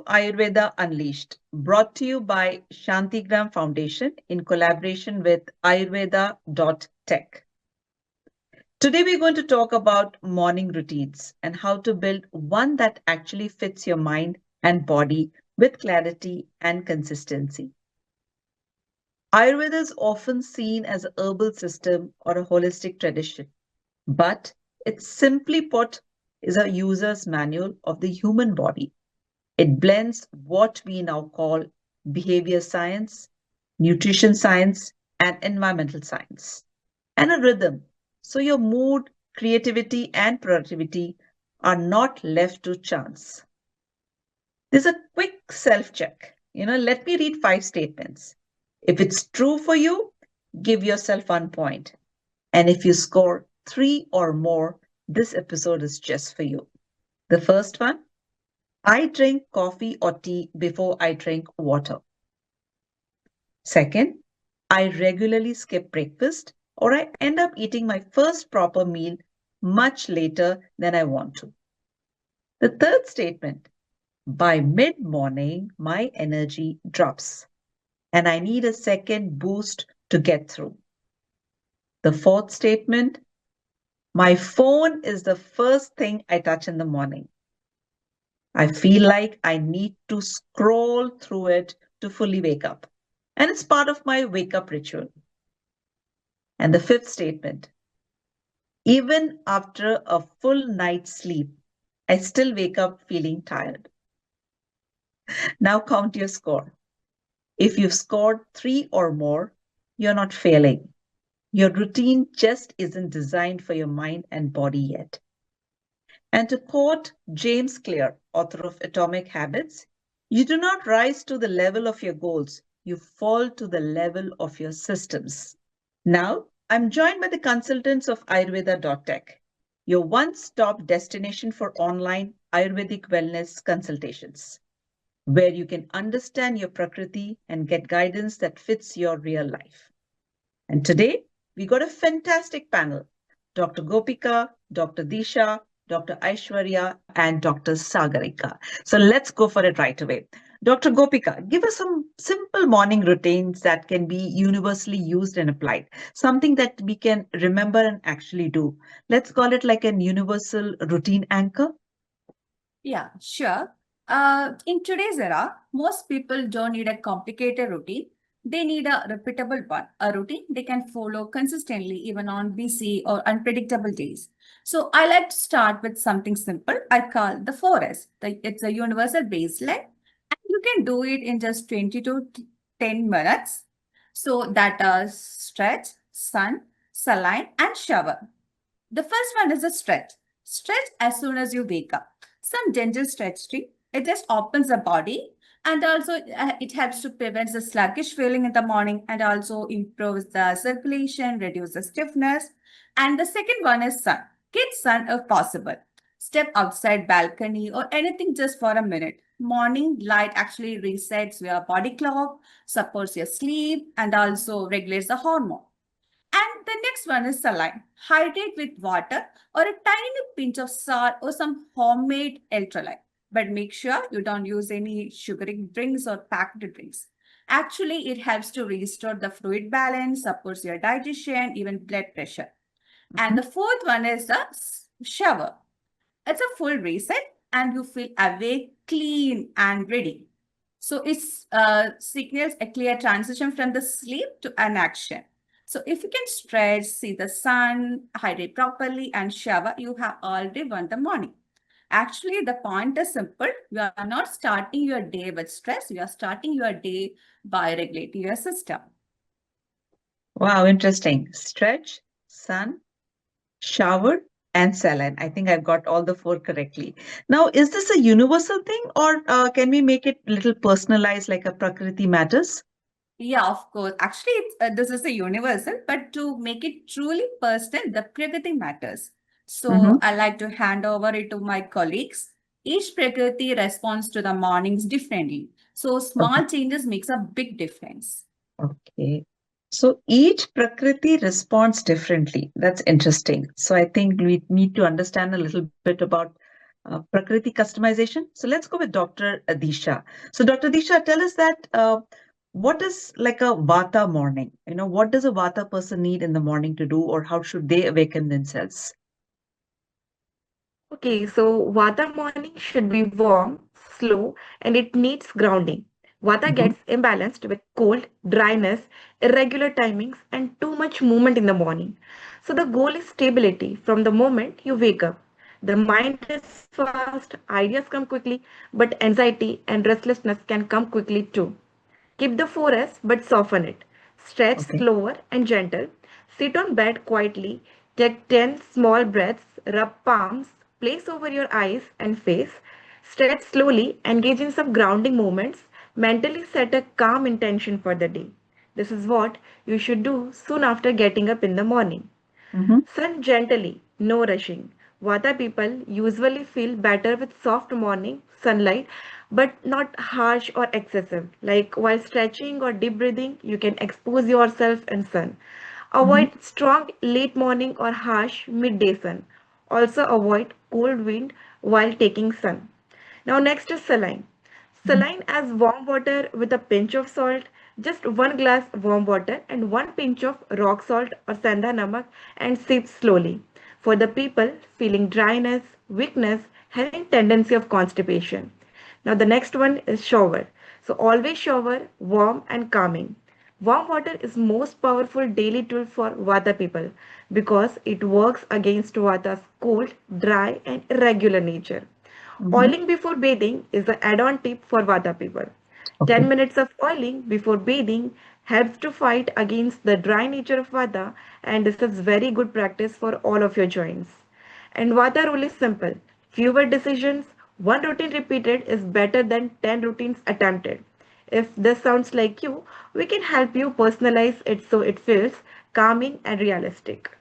to Ayurveda Unleashed, brought to you by Shantigram Foundation in collaboration with Ayurveda.tech. Today, we're going to talk about morning routines and how to build one that actually fits your mind and body with clarity and consistency. Ayurveda is often seen as a herbal system or a holistic tradition, but it's simply put is a user's manual of the human body. It blends what we now call behavior science, nutrition science, and environmental science, and a rhythm. So your mood, creativity, and productivity are not left to chance. There's a quick self check. Let me read 5 statements. If it's true for you, give yourself 1 point. And if you score 3 or more, this episode is just for you. The first one, I drink coffee or tea before I drink water. Second, I regularly skip breakfast or I end up eating my first proper meal much later than I want to. The third statement, by mid-morning, my energy drops and I need a second boost to get through. The fourth statement, my phone is the first thing I touch in the morning. I feel like I need to scroll through it to fully wake up. And it's part of my wake up ritual. And the fifth statement, even after a full night's sleep, I still wake up feeling tired. Now count your score. If you've scored 3 or more, you're not failing. Your routine just isn't designed for your mind and body yet. And to quote James Clear, author of Atomic Habits, you do not rise to the level of your goals, you fall to the level of your systems. Now, I'm joined by the consultants of Ayurveda.tech, your one-stop destination for online Ayurvedic wellness consultations, where you can understand your Prakriti and get guidance that fits your real life. And today, we got a fantastic panel, Dr. Gopika, Dr. Disha, Dr. Aishwarya, and Dr. Sagarika. So let's go for it right away. Dr. Gopika, give us some simple morning routines that can be universally used and applied, something that we can remember and actually do. Let's call it like an universal routine anchor. Yeah, sure. In today's era, most people don't need a complicated routine. They need a repeatable one, a routine they can follow consistently even on busy or unpredictable days. So I like to start with something simple I call the forest. It's a universal baseline, and you can do it in just 20 to 10 minutes. So that stretch, sun, saline, and shower. The first one is a stretch. Stretch as soon as you wake up. Some gentle stretching. It just opens the body, and also it helps to prevent the sluggish feeling in the morning and also improves the circulation, reduce the stiffness. And the second one is sun. Get sun if possible. Step outside balcony or anything just for a minute. Morning light actually resets your body clock, supports your sleep, and also regulates the hormone. And the next one is saline. Hydrate with water or a tiny pinch of salt or some homemade electrolyte. But make sure you don't use any sugary drinks or packed drinks. Actually, it helps to restore the fluid balance, supports your digestion, even blood pressure. And the fourth one is the shower. It's a full reset and you feel awake, clean, and ready. So it signals a clear transition from the sleep to an action. So if you can stretch, see the sun, hydrate properly, and shower, you have already won the morning. Actually, the point is simple. You are not starting your day with stress. You are starting your day by regulating your system. Wow, interesting. Stretch, sun, shower, and saline. I think I've got all the 4 correctly. Now, is this a universal thing or can we make it a little personalized like a Prakriti matters? Yeah, of course. Actually, this is a universal, but to make it truly personal, the Prakriti matters. So I like to hand over it to my colleagues. Each Prakriti responds to the mornings differently. So small changes makes a big difference. Okay. So each Prakriti responds differently. That's interesting. So I think we need to understand a little bit about Prakriti customization. So let's go with Dr. Disha. So Dr. Disha, tell us that what is like a Vata morning? What does a Vata person need in the morning to do, or how should they awaken themselves? Okay, so Vata morning should be warm, slow, and it needs grounding. Vata Mhm. gets imbalanced with cold, dryness, irregular timings, and too much movement in the morning. So the goal is stability from the moment you wake up. The mind is fast, ideas come quickly, but anxiety and restlessness can come quickly too. Keep the 4S but soften it. Stretch Okay. slower and gentle. Sit on bed quietly. Take 10 small breaths. Rub palms. Place over your eyes and face. Stretch slowly. Engage in some grounding movements. Mentally set a calm intention for the day. This is what you should do soon after getting up in the morning. Mhm. Sun gently, no rushing. Vata people usually feel better with soft morning sunlight, but not harsh or excessive. Like while stretching or deep breathing, you can expose yourself in sun. Mhm. Avoid strong late morning or harsh midday sun. Also avoid cold wind while taking sun. Now next is saline. Mhm. Saline as warm water with a pinch of salt, just 1 glass warm water and 1 pinch of rock salt or sandha namak and sip slowly. For the people feeling dryness, weakness, having tendency of constipation. Now the next one is shower. So always shower warm and calming. Warm water is most powerful daily tool for Vata people because it works against Vata's cold, dry and irregular nature. Mhm. Oiling before bathing is the add-on tip for Vata people. 10 Okay. minutes of oiling before bathing helps to fight against the dry nature of Vata, and this is very good practice for all of your joints. And Vata rule is simple. Fewer decisions, one routine repeated is better than 10 routines attempted. If this sounds like you, we can help you personalize it so it feels calming and realistic.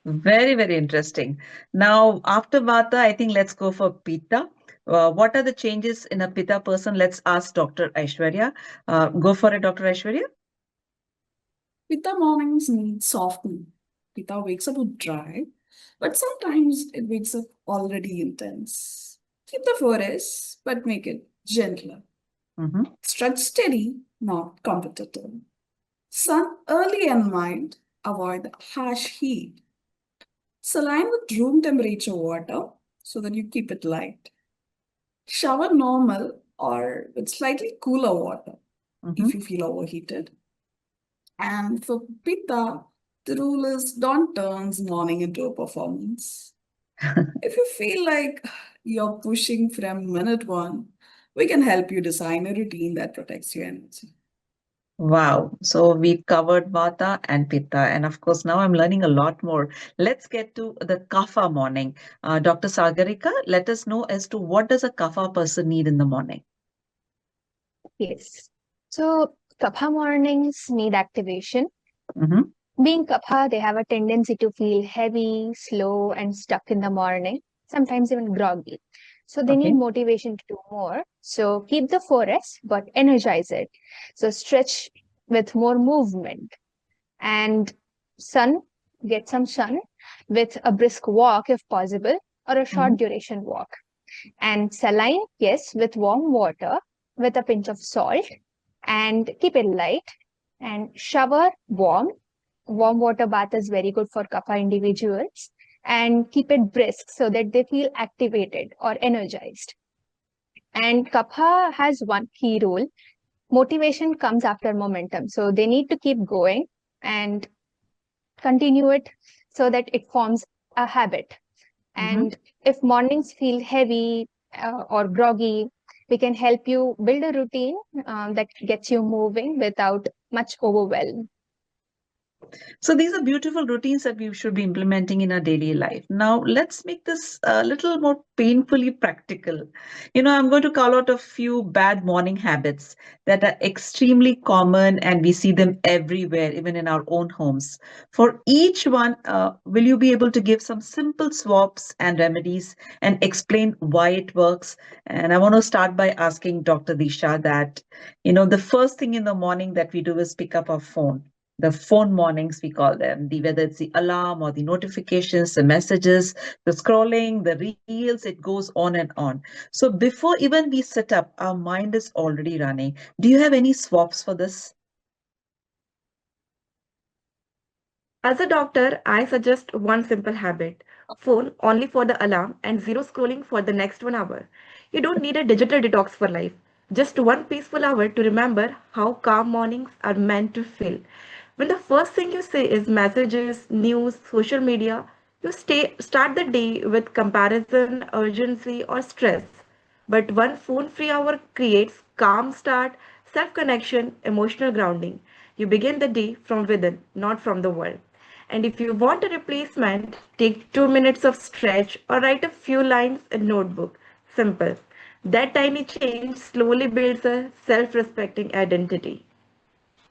Very, very interesting. Now, after Vata, I think let's go for Pitta. What are the changes in a Pitta person? Let's ask Dr. Aishwarya. Go for it, Dr. Aishwarya. Pitta mornings need softening. Pitta wakes up dry, but sometimes it wakes up already intense. Keep the forest, but make it gentler. Mhm. Stretch steady, not competitive. Sun early and mild, avoid harsh heat. Saline with room temperature water so that you keep it light. Shower normal or with slightly cooler water if Mhm. you feel overheated. And for Pitta, the rule is don't turn morning into a performance. If you feel like you're pushing from minute one, we can help you design a routine that protects your energy. Wow. So we've covered Vata and Pitta. And of course, now I'm learning a lot more. Let's get to the Kapha morning. Dr. Sagarika, let us know as to what does a Kapha person need in the morning? Yes. So Kapha mornings need activation. Mm-hmm. Being Kapha, they have a tendency to feel heavy, slow, and stuck in the morning, sometimes even groggy. So they need Okay. motivation to do more. So keep the 4S, but energize it. So stretch with more movement and sun, get some sun with a brisk walk if possible, or a Mm-hmm. short duration walk. And saline, yes, with warm water with a pinch of salt and keep it light and shower warm. Warm water bath is very good for kapha individuals and keep it brisk so that they feel activated or energized. And kapha has one key rule. Motivation comes after momentum. So they need to keep going and continue it so that it forms a habit. Mm-hmm. And if mornings feel heavy or groggy, we can help you build a routine that gets you moving without much overwhelm. So these are beautiful routines that we should be implementing in our daily life. Now, let's make this a little more painfully practical. I'm going to call out a few bad morning habits that are extremely common and we see them everywhere, even in our own homes. For each one, will you be able to give some simple swaps and remedies and explain why it works? And I want to start by asking Dr. Disha that, the first thing in the morning that we do is pick up our phone. the phone mornings, we call them, whether it's the alarm or the notifications, the messages, the scrolling, the reels, it goes on and on. So before even we sit up, our mind is already running. Do you have any swaps for this? As a doctor, I suggest one simple habit: phone only for the alarm and zero scrolling for the next 1 hour. You don't need a digital detox for life, just one peaceful hour to remember how calm mornings are meant to feel. When the first thing you say is messages, news, social media, start the day with comparison, urgency, or stress. But one phone free hour creates calm start, self connection, emotional grounding. You begin the day from within, not from the world. And if you want a replacement, take 2 minutes of stretch or write a few lines in notebook. Simple. That tiny change slowly builds a self-respecting identity.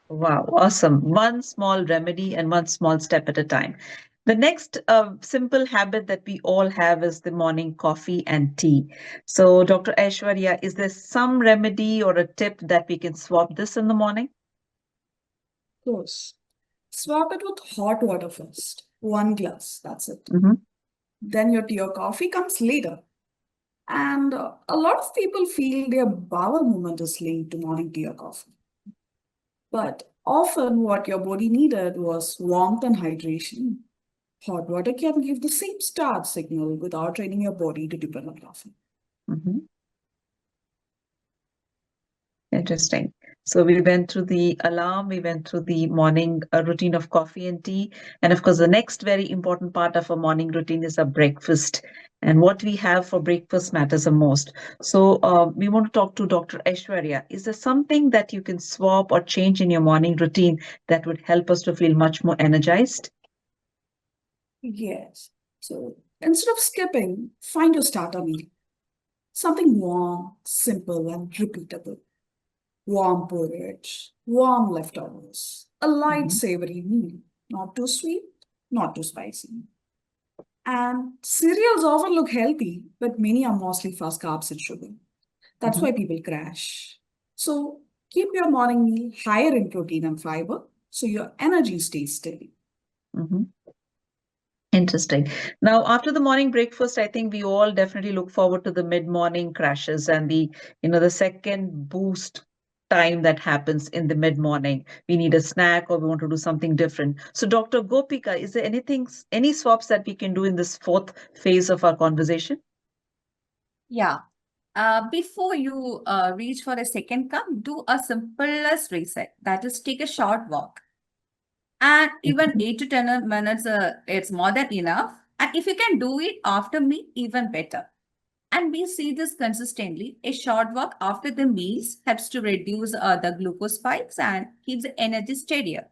Wow, awesome. One small remedy and one small step at a time. The next simple habit that we all have is the morning coffee and tea. So, Dr. Aishwarya, is there some remedy or a tip that we can swap this in the morning? Of course. Swap it with hot water first. 1 glass, that's it. Mhm. Then your tea or coffee comes later. And a lot of people feel their bowel movement is linked to morning tea or coffee. But often what your body needed was warmth and hydration. Hot water can give the same start signal without training your body to depend on coffee. Mhm. Interesting. So we went through the alarm, we went through the morning routine of coffee and tea. And of course, the next very important part of a morning routine is a breakfast. And what we have for breakfast matters the most. So we want to talk to Dr. Aishwarya. Is there something that you can swap or change in your morning routine that would help us to feel much more energized? Yes. So instead of skipping, find your starter meal. Something warm, simple, and repeatable. Warm porridge, warm leftovers, a light Mhm. savory meal, not too sweet, not too spicy. And cereals often look healthy, but many are mostly fast carbs and sugar. That's Mhm. why people crash. So keep your morning meal higher in protein and fiber so your energy stays steady. Mhm. Interesting. Now, after the morning breakfast, I think we all definitely look forward to the mid-morning crashes and the second boost time that happens in the mid-morning. We need a snack or we want to do something different. So, Dr. Gopika, is there any swaps that we can do in this fourth phase of our conversation? Yeah. Before you reach for a second cup, do a simplest reset. That is, take a short walk. And even Mhm. 8 to 10 minutes, it's more than enough. And if you can do it after meal, even better. And we see this consistently. A short walk after the meals helps to reduce the glucose spikes and keeps the energy steadier.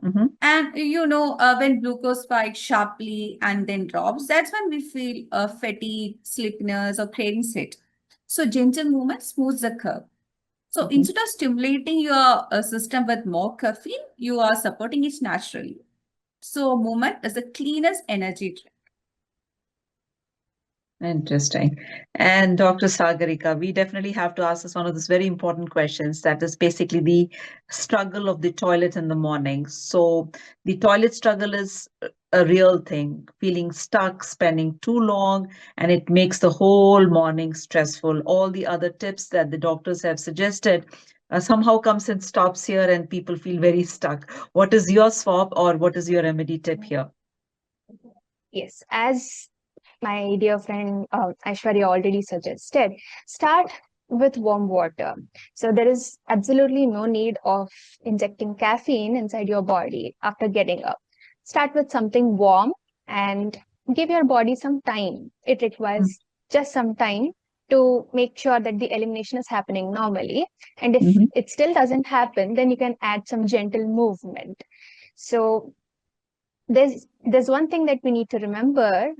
Mhm. And when glucose spikes sharply and then drops, that's when we feel fatigue, sleepiness, or cravings hit. So gentle movement smooths the curve. So Mhm. instead of stimulating your system with more caffeine, you are supporting it naturally. So movement is the cleanest energy drink. Interesting. And Dr. Sagarika, we definitely have to ask us one of those very important questions that is basically the struggle of the toilet in the morning. So, the toilet struggle is a real thing, feeling stuck, spending too long, and it makes the whole morning stressful. All the other tips that the doctors have suggested somehow comes and stops here, and people feel very stuck. What is your swap or what is your remedy tip here? Yes, as my dear friend Aishwarya already suggested, start with warm water. So there is absolutely no need of injecting caffeine inside your body after getting up. Start with something warm and give your body some time. It requires just some time to make sure that the elimination is happening normally. And if Mm-hmm. it still doesn't happen, then you can add some gentle movement. So there's one thing that we need to remember.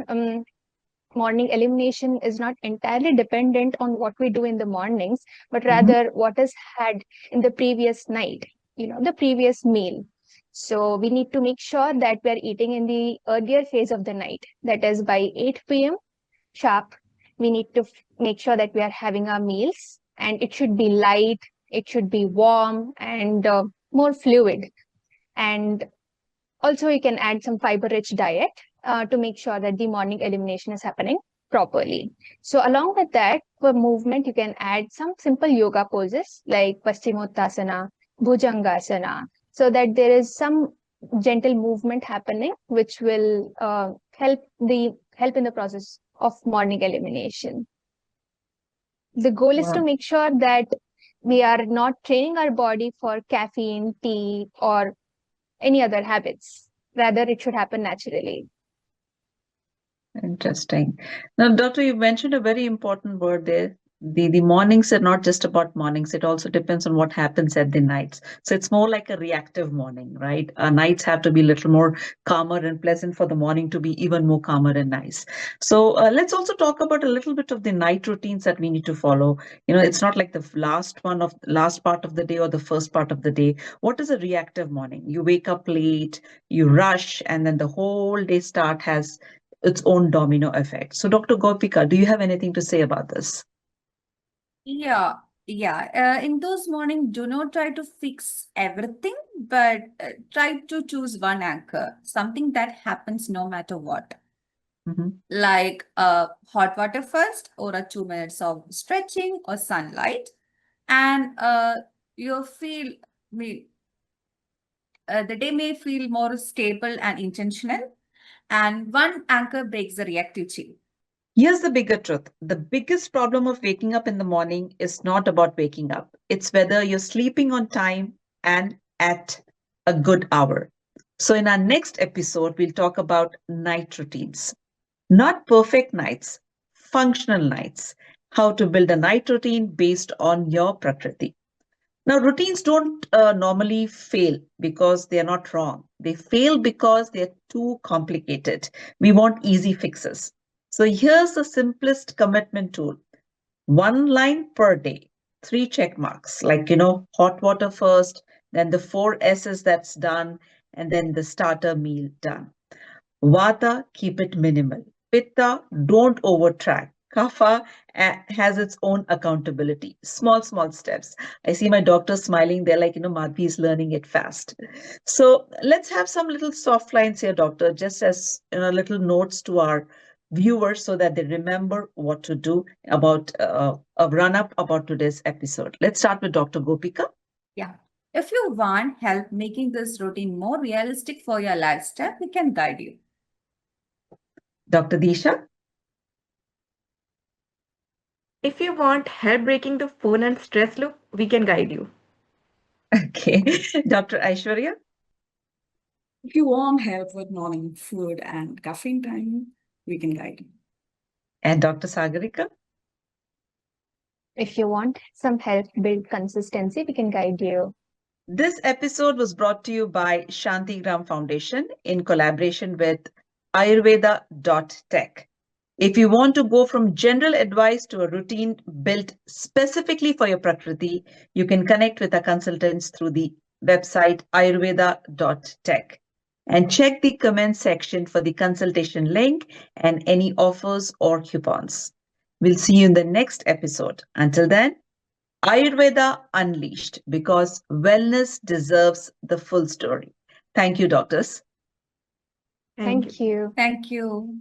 Morning elimination is not entirely dependent on what we do in the mornings, but Mm-hmm. rather what is had in the previous night, the previous meal. So we need to make sure that we are eating in the earlier phase of the night, that is by 8 p.m. sharp. We need to make sure that we are having our meals, and it should be light, it should be warm, and more fluid. And also you can add some fiber-rich diet to make sure that the morning elimination is happening properly. So along with that, for movement, you can add some simple yoga poses like Paschimottanasana, Bhujangasana, so that there is some gentle movement happening, which will help in the process of morning elimination. The goal is to Wow. make sure that we are not training our body for caffeine, tea, or any other habits. Rather, it should happen naturally. Interesting. Now, doctor, you mentioned a very important word there. The mornings are not just about mornings. It also depends on what happens at the nights. So it's more like a reactive morning, right? Nights have to be a little more calmer and pleasant for the morning to be even more calmer and nice. So let's also talk about a little bit of the night routines that we need to follow. It's not like the last part of the day or the first part of the day. What is a reactive morning? You wake up late, you rush, and then the whole day start has its own domino effect. So, Dr. Gopika, do you have anything to say about this? Yeah, yeah. In those mornings, do not try to fix everything, but try to choose one anchor, something that happens no matter what. Mhm. Like hot water first, or a 2 minutes of stretching or sunlight, and you feel me. The day may feel more stable and intentional, and one anchor breaks the reactive chain. Here's the bigger truth. The biggest problem of waking up in the morning is not about waking up. It's whether you're sleeping on time and at a good hour. So, in our next episode, we'll talk about night routines. Not perfect nights, functional nights. How to build a night routine based on your prakriti. Now, routines don't normally fail because they're not wrong. They fail because they're too complicated. We want easy fixes. So, here's the simplest commitment tool: one line per day, three check marks, like, hot water first, then the four S's that's done, and then the starter meal done. Vata, keep it minimal. Pitta, don't overtrack. Kapha has its own accountability. Small, small steps. I see my doctor smiling. They're like, Madhvi is learning it fast. So let's have some little soft lines here, doctor, just as little notes to our viewers so that they remember what to do about a run up about today's episode. Let's start with Dr. Gopika. Yeah. If you want help making this routine more realistic for your lifestyle, we can guide you. Dr. Disha. If you want help breaking the phone and stress loop, we can guide you. Okay. Dr. Aishwarya. If you want help with morning food and caffeine timing, we can guide you. And Dr. Sagarika. If you want some help build consistency, we can guide you. This episode was brought to you by Shantigram Foundation in collaboration with Ayurveda.tech. If you want to go from general advice to a routine built specifically for your Prakriti, you can connect with our consultants through the website Ayurveda.tech. And check the comment section for the consultation link and any offers or coupons. We'll see you in the next episode. Until then, Ayurveda Unleashed, because wellness deserves the full story. Thank you, doctors. Thank you. Thank you. Thank you.